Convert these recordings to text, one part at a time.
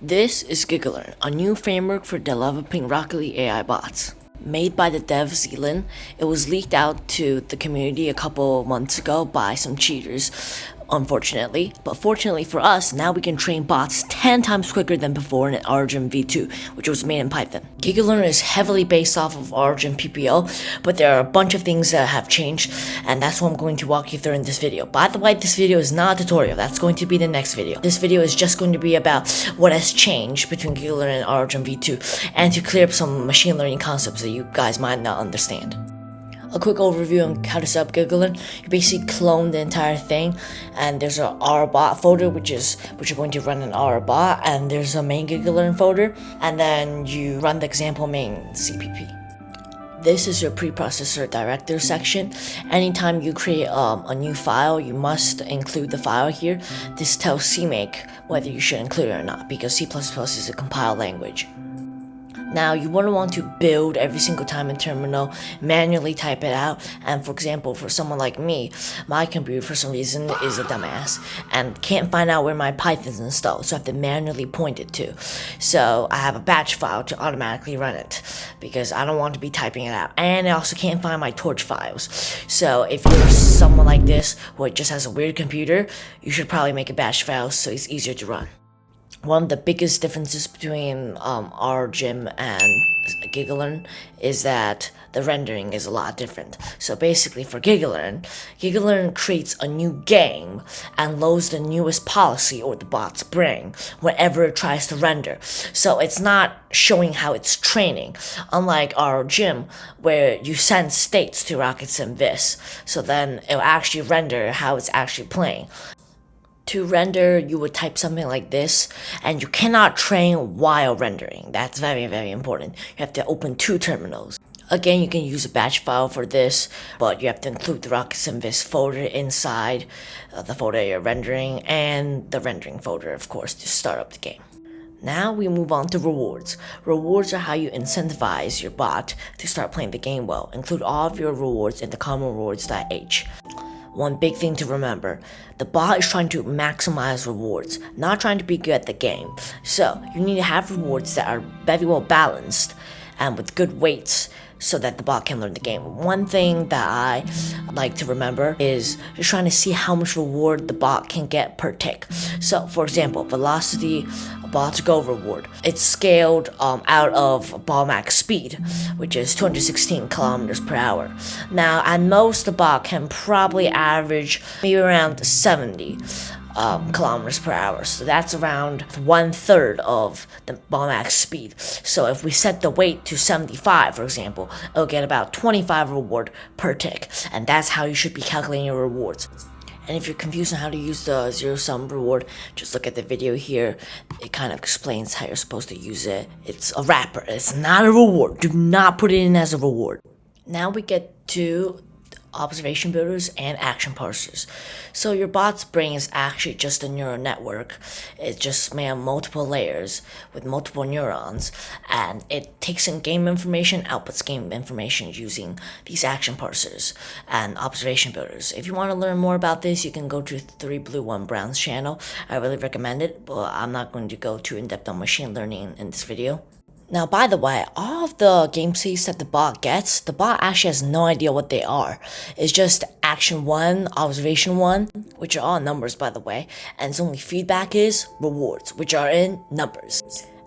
This is GigaLearn, a new framework for developing Rocket League AI bots. Made by the dev Zealand, it was leaked out to the community a couple months ago by some cheaters, unfortunately. But fortunately for us, now we can train bots 10 times quicker than before in Origin v2, which was made in Python. GigaLearn is heavily based off of Origin PPO, but there are a bunch of things that have changed, and that's what I'm going to walk you through in this video. By the way, this video is not a tutorial, that's going to be the next video. This video is just going to be about what has changed between GigaLearn and Origin v2, and to clear up some machine learning concepts that you guys might not understand. A quick overview on how to set up GigaLearn. You basically clone the entire thing, and there's a rbot folder which you're going to run an rbot, and there's a main GigaLearn folder, and then you run the example main CPP. This is your preprocessor director section. Anytime you create a new file, you must include the file here. This tells CMake whether you should include it or not, because C++ is a compiled language. Now, you wouldn't want to build every single time in terminal, manually type it out, and for example, for someone like me, my computer for some reason is a dumbass, and can't find out where my Python is installed, so I have to manually point it to. So I have a batch file to automatically run it, because I don't want to be typing it out, and I also can't find my torch files. So if you're someone like this, who just has a weird computer, you should probably make a batch file so it's easier to run. One of the biggest differences between Origin and GigaLearn is that the rendering is a lot different. So basically for GigaLearn creates a new game and loads the newest policy or the bots bring whenever it tries to render. So it's not showing how it's training, unlike Origin where you send states to Rocket Sim Vis, so then it'll actually render how it's actually playing. To render, you would type something like this, and you cannot train while rendering. That's very, very important. You have to open two terminals. Again, you can use a batch file for this, but you have to include the Rocket Sim Vis folder inside the folder you're rendering, and the rendering folder, of course, to start up the game. Now we move on to rewards. Rewards are how you incentivize your bot to start playing the game well. Include all of your rewards in the common rewards.h. One big thing to remember, the bot is trying to maximize rewards, not trying to be good at the game. So you need to have rewards that are very well balanced and with good weights so that the bot can learn the game. One thing that I like to remember is just trying to see how much reward the bot can get per tick. So for example, velocity bot go reward. It's scaled out of ball max speed, which is 216 kilometers per hour. Now, at most, the bot can probably average maybe around 70 kilometers per hour. So that's around 1/3 of the ball max speed. So if we set the weight to 75, for example, it'll get about 25 reward per tick. And that's how you should be calculating your rewards. And if you're confused on how to use the zero-sum reward, just look at the video here. It kind of explains how you're supposed to use it. It's a wrapper. It's not a reward. Do not put it in as a reward. Now we get to observation builders and action parsers. So your bot's brain is actually just a neural network. It's just made of multiple layers with multiple neurons, and it takes in game information, outputs game information using these action parsers and observation builders. If you want to learn more about this, you can go to 3 Blue 1 Brown's channel. I really recommend it, but I'm not going to go too in-depth on machine learning in this video. Now, by the way, all of the game states that the bot gets, the bot actually has no idea what they are. It's just action 1, observation 1, which are all numbers, by the way, and its only feedback is rewards, which are in numbers.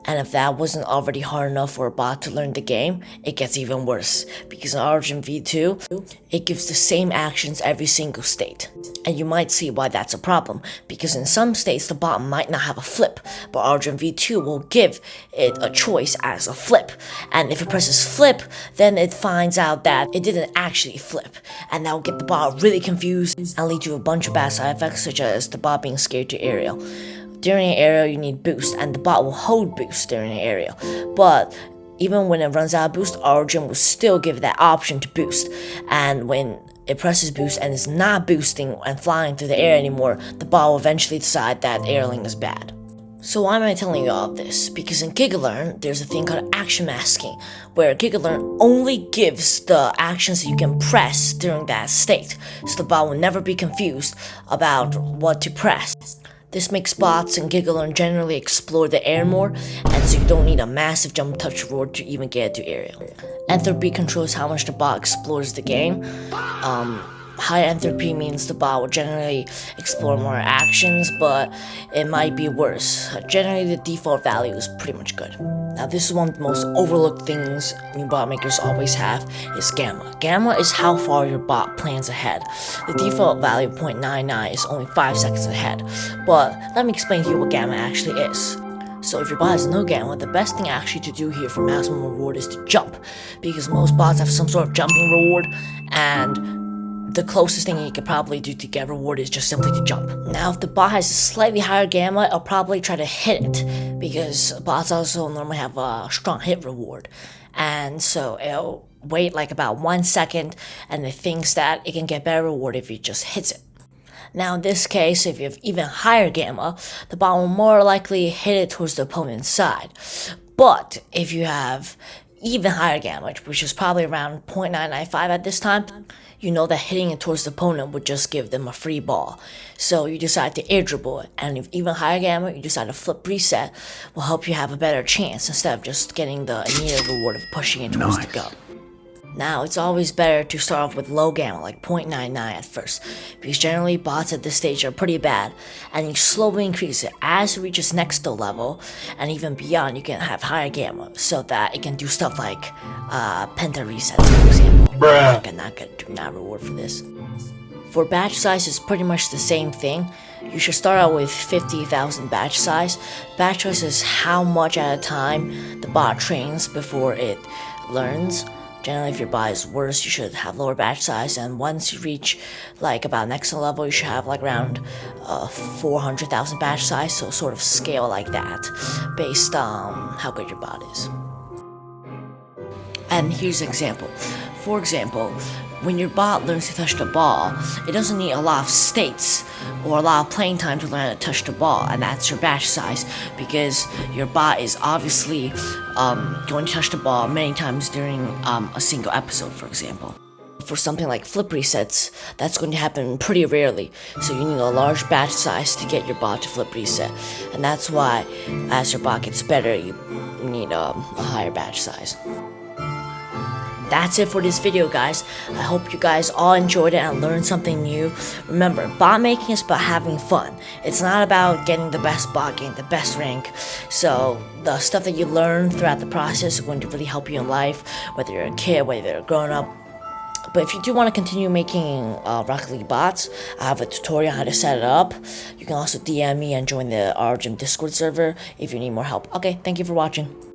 And if that wasn't already hard enough for a bot to learn the game, it gets even worse, because in Origin v2, it gives the same actions every single state. And you might see why that's a problem, because in some states the bot might not have a flip, but Origin v2 will give it a choice as a flip. And if it presses flip, then it finds out that it didn't actually flip, and that will get the bot really confused and lead to a bunch of bad side effects, such as the bot being scared to aerial. During an aerial, you need boost, and the bot will hold boost during an aerial. But even when it runs out of boost, Origin will still give that option to boost. And when it presses boost and is not boosting and flying through the air anymore, the bot will eventually decide that airling is bad. So why am I telling you all of this? Because in GigaLearn, there's a thing called action masking, where GigaLearn only gives the actions that you can press during that state, so the bot will never be confused about what to press. This makes bots and GigaLearn generally explore the air more, and so you don't need a massive jump touch reward to even get to area. Entropy controls how much the bot explores the game. High entropy means the bot will generally explore more actions, but it might be worse. Generally, the default value is pretty much good. Now, this is one of the most overlooked things new bot makers always have, is gamma. Gamma is how far your bot plans ahead. The default value of 0.99 is only 5 seconds ahead, but let me explain to you what gamma actually is. So if your bot has no gamma, the best thing actually to do here for maximum reward is to jump, because most bots have some sort of jumping reward, and the closest thing you could probably do to get reward is just simply to jump. Now, if the bot has a slightly higher gamma, it'll probably try to hit it, because bots also normally have a strong hit reward. And so it'll wait like about 1 second, and it thinks that it can get better reward if it just hits it. Now, in this case, if you have even higher gamma, the bot will more likely hit it towards the opponent's side. But if you have even higher gamma, which is probably around 0.995 at this time, you know that hitting it towards the opponent would just give them a free ball. So you decide to air dribble it, and if even higher gamma, you decide to flip reset, will help you have a better chance instead of just getting the immediate reward of pushing it towards the goal. Now, it's always better to start off with low gamma, like 0.99 at first, because generally bots at this stage are pretty bad, and you slowly increase it. As it reaches next level, and even beyond, you can have higher gamma, so that it can do stuff like penta resets, for example. I cannot get that reward for this. For batch size, it's pretty much the same thing. You should start out with 50,000 batch size. Batch size is how much at a time the bot trains before it learns. Generally, if your bot is worse, you should have lower batch size, and once you reach like about next level, you should have like around 400,000 batch size, so sort of scale like that, based on how good your bot is. And here's an example. For example, when your bot learns to touch the ball, it doesn't need a lot of states or a lot of playing time to learn how to touch the ball, and that's your batch size, because your bot is obviously going to touch the ball many times during a single episode, for example. For something like flip resets, that's going to happen pretty rarely, so you need a large batch size to get your bot to flip reset, and that's why as your bot gets better, you need a higher batch size. That's it for this video, guys. I hope you guys all enjoyed it and learned something new. Remember, bot making is about having fun. It's not about getting the best bot, getting the best rank. So the stuff that you learn throughout the process is going to really help you in life, whether you're a kid, whether you're a grown-up. But if you do want to continue making Rocket League bots, I have a tutorial on how to set it up. You can also DM me and join the Origin Discord server if you need more help. Okay, thank you for watching.